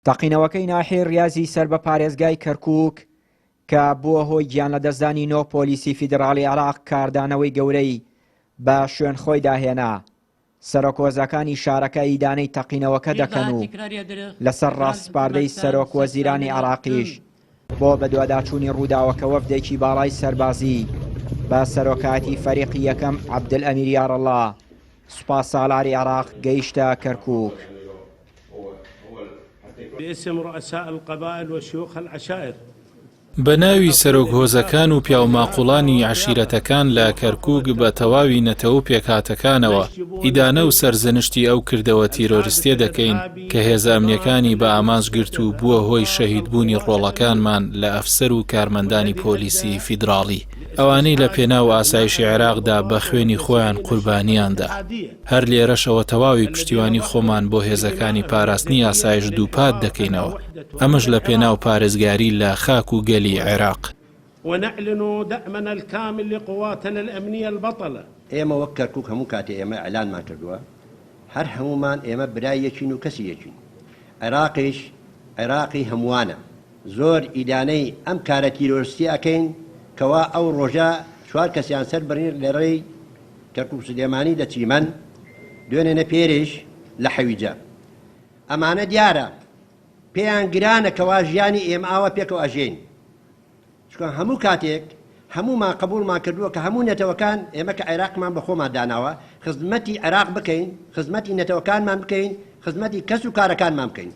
تەقینەوەکەی ناحێ ریاضی سەر بە پارێزگای کەرکووک کە بووە هۆی گیان لە دەستدانی نۆ پۆلیسی فیدراڵی عێراق کاردانەوەی گەورەی بە شوێنخۆی داهێنا. سەرۆکۆزەکانی شارەکە ئیدانەی تەقینەوەکە دەکەن و لەسەر ڕاستسپاردەی سەرۆک وەزیرانی عێراقیش بۆ بەدواداچوونی ڕووداوەکە وەفدێکی باڵای سەربازی بە سەرۆکاتی فەریقی یەکەم عەبدولئەمیر یاڕەڵا سوپاس سالاری عێراق گەیشتە کەرکووک. باسم رؤساء القبائل وشيوخ العشائر بەناوی سەرۆک هۆزەکان و پیاوماقوڵانی عەشیرەتەکان لە کەرکووک بە تەواوی نەتەوە پێکهاتەکانەوە ئیدانە و سەرزنشتی ئەو کردەوە تیرۆریستیە دەکەین کە هێزە ئەمنیەکانی بە ئامانج گرت و بووە هۆی شەهیدبوونی ڕۆڵەکانمان لە ئەفسەر و کارمەندانی پۆلیسی فیدراڵی، ئەوانەی لە پێناو ئاسایشی عێراقدا بە خوێنی خۆیان قوربانیاندا. هەر لێرەشەوە تەواوی پشتیوانی خۆمان بۆ هێزەکانی پاراستنی ئاسایش دووپات دەکەینەوە، ئەمەش لە پێناو پارێزگاری لە خاک و گەلی عێراق. ونعلن دعمنا الكامل لقواتنا الأمنية البطلة. ئێمە وەک کەرکووک هەموو کاتێ ئێمە ئەلانمان کردووە، هەر هەمومان ئێمە برای یەکین و کەسی یەکین. عێراقیش عێراقی هەمووانە. زۆر ئیدانەی ئەم کارە تیرۆریستی ئەکەین کەوا ئەو ڕۆژە 4 کەسیان سەر بڕین لە ڕێی کەرکووک سلێمانی لە چیمەن، دوێنێنە پێرش لە حەویجە. ئەمانە دیارە پێیان گرانە کەوا ژیانی ئێمە ئاوە پێکەوە ئەژێین، چکە هەموو کاتێک هەموومان قبولمان کردووە کە هەموو نێتەوەکان ئێمە کە عێراقمان بە خۆمان داناوە خزمەتی عێراق بکەین، خزمەتی نێتەوەکانمان بکەین، خزمەتی کەس و کارەکانمان بکەین.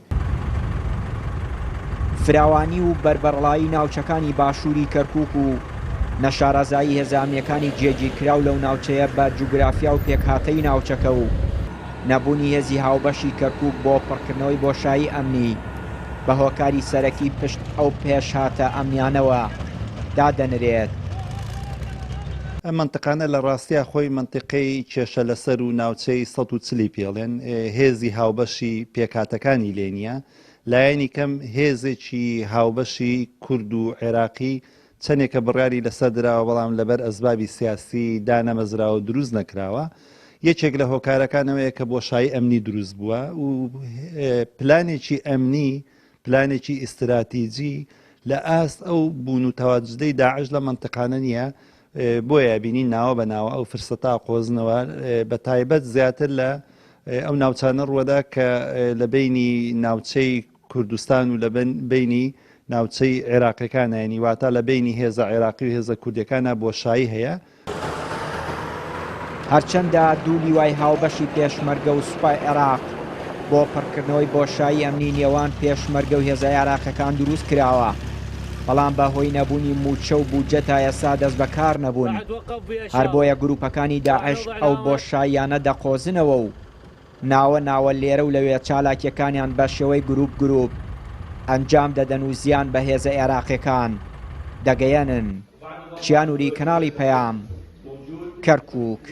فراوانی و بەربەڕڵایی ناوچەکانی باشووری کەرکووک و نەشارەزایی هێزامیەکانی جێگیر کراو لەو ناوچەیە بە جوگرافیا و پێکهاتەی ناوچەکە و نەبوونی هێزی هاوبەشی کەرکووک بۆ پڕکردنەوەی بۆشایی ئەمنی بە هۆکاری سەرەکی پشت ئەو پێشهاتە ئەمنیانەوە دادەنرێت. ئەم منتقانە لە ڕاستیە خۆی منتقەی کێشە لەسەر و ناوچەی 140 پێڵێن، هێزی هاوبەشی پێکهاتەکانی لێ نییە، لایەنی کەم هێزێکی هاوبەشی کورد و عێراقی چەندێکە بڕیاری لەسەر درراوە بەڵام لەبەر ئەسبابی سیاسی دانەمەزراوە دروست نەکراوە. یەکێک لە هۆکارەکانەوەیە کە بۆشایی ئەمنی دروست بووە و پلانێکی ئەمنی، پلانێکی ئیستراتیجی لە ئاست ئەو بوون و تەواجدەی داعش لە منتقانە نییە، بۆیە بینی ناوە بە ناوە ئەو فرسەتا قۆزنەوە بە تایبەت زیاتر لە ئەو ناوچانە ڕوەدا کە لە بینی ناوچەی کوردستان و لە بینی ناوچەی عێراقیەکانە، یعنی واتە لە بینی هێزە عێراقی و هێزە کوردیەکانە بۆشایی هەیە. هەرچەندە دوو لیوای هاوبەشی پێشمەرگە و سوپای عێراق بۆ پڕکردنەوەی بۆشایی ئەمنی نێوان پێشمەرگە و هێزە عێراقیەکان دروست کراوە، بەڵام بە هۆی نەبوونی موچە و بودجە تا ئێستا دەست بەکار نەبوون. هەر بۆیە گروپەکانی داعش ئەو بۆشاییانە دەقۆزنەوە و ناوە لێرە و لەوێ چالاکیەکانیان بە شێوەی گروپ ئەنجام دەدەن و زیان بە هێزە عێراقیەکان دەگەیەنن. چیانوری کەناڵی پەیام، کەرکووک.